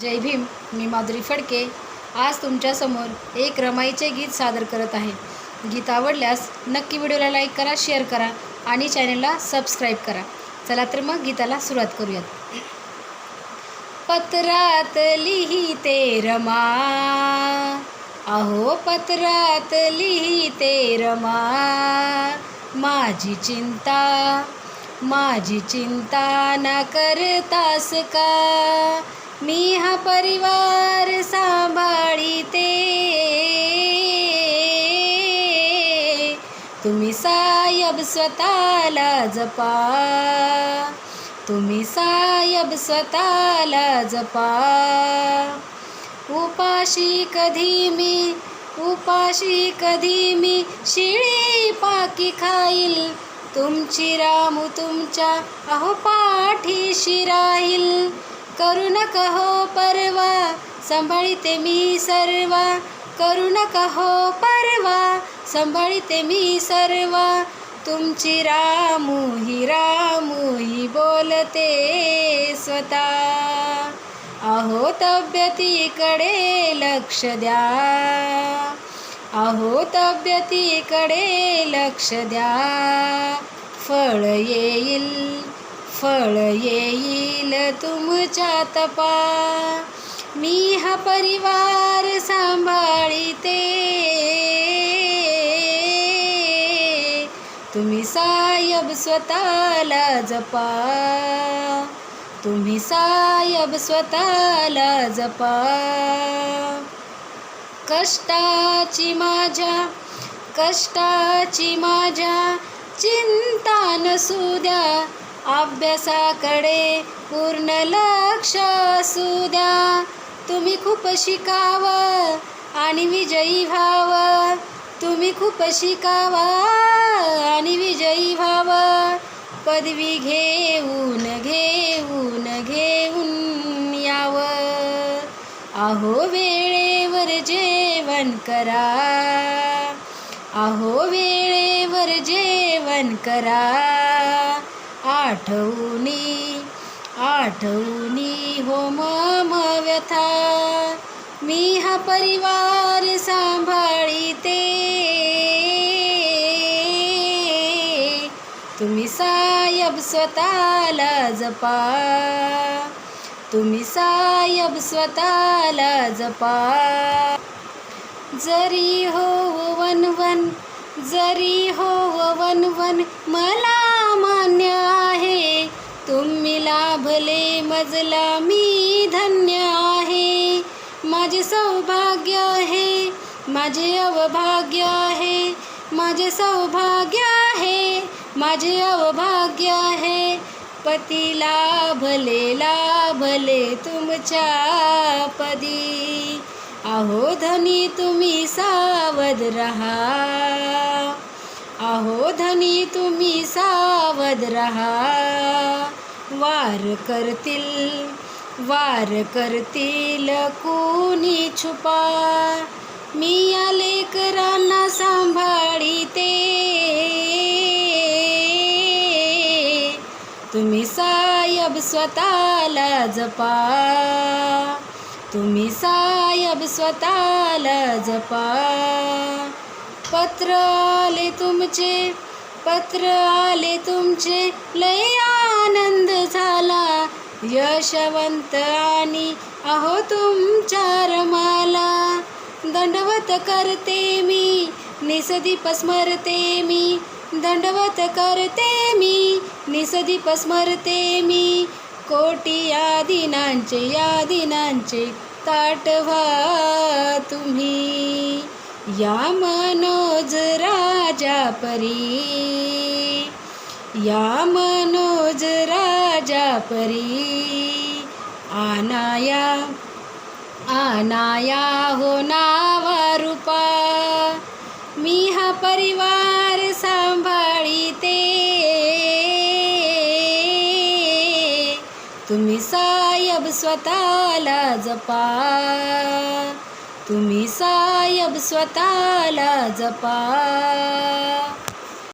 जय भीम. मी माधुरी फडके आज तुमच्यासमोर एक रमाईचे गीत सादर करत आहे. गीत आवडल्यास नक्की व्हिडिओला लाईक करा, शेअर करा आणि चॅनलला सबस्क्राईब करा. चला तर मग गीताला सुरुवात करूयात. पत्रात लिहिते रमा, अहो पत्रात लिहिते रमा, माझी चिंता ना करतास का, मी हा परिवार सांभाळीते. तुम्ही साहेब स्वतःला जपा, तुम्ही साहेब स्वतःला जपा. उपाशी कधी मी शिळी पाकी खाईल, तुमची रामू तुमच्या अहो पाठीशी राहील. करू नका हो परवा, सांभाळीते मी सर्वा, करू नका हो परवा, सांभाळीते मी सर्वा. तुमची रामू ही बोलते स्वतः, अहो तब्येतीकडे लक्ष द्या, अहो तब्येतीकडे लक्ष द्या. फळ येईल तुमच्या तपा, मी हा परिवार सांभाळीते. तुम्ही साहेब स्वतःला जपा, तुम्ही साहेब स्वतःला जपा. कष्टाची माझ्या चिंता नसू द्या, अभ्यासाकडे पूर्ण लक्ष असू द्या. तुम्ही खूप शिकावं आणि विजयी व्हावं, तुम्ही खूप शिकावं आणि विजयी व्हावं. पदवी घेऊन यावं, अहो वेळेवर जेवण करा, अहो वेळेवर जेवण करा. आठवणी हो मम व्यथा, मी हा परिवार सांभाळीते. तुम्ही साहेब स्वतःला जपा, तुम्ही साहेब स्वतःला जपा. जरी हो वनवन मला मान्य आहे, तुम्ही लाभले मजला मी धन्य आहे. माझे सौभाग्य आहे, माझे अवभाग्य आहे, माझे सौभाग्य आहे, माझे अवभाग्य आहे. पती लाभले तुमच्या पदी, अहो धनी तुम्ही सावध रहा, अहो धनी तुम्ही सावध रहा. वार करतील कोणी छुपा, मी या लेकरांना सांभाळीते. तुम्ही साहेब स्वतःला जपा, तुम्ही साहेब स्वतःला जपा. पत्र आले तुमचे लय आनंद झाला, यशवंत आणि अहो तुमच्या रमाला. दंडवत करते मी निसदीप स्मरते मी, दंडवत करते मी निसदीप स्मरते मी. कोटी या दिनांचे ताटवा तुम्ही, या मनोज राजा परी, या मनोज राजा परी. आनाया हो नावा रूपा, मी हा परिवार सांभाळीते. तुम्ही साहेब स्वतःला जपा, तुम्ही साहेब स्वतःला जपा.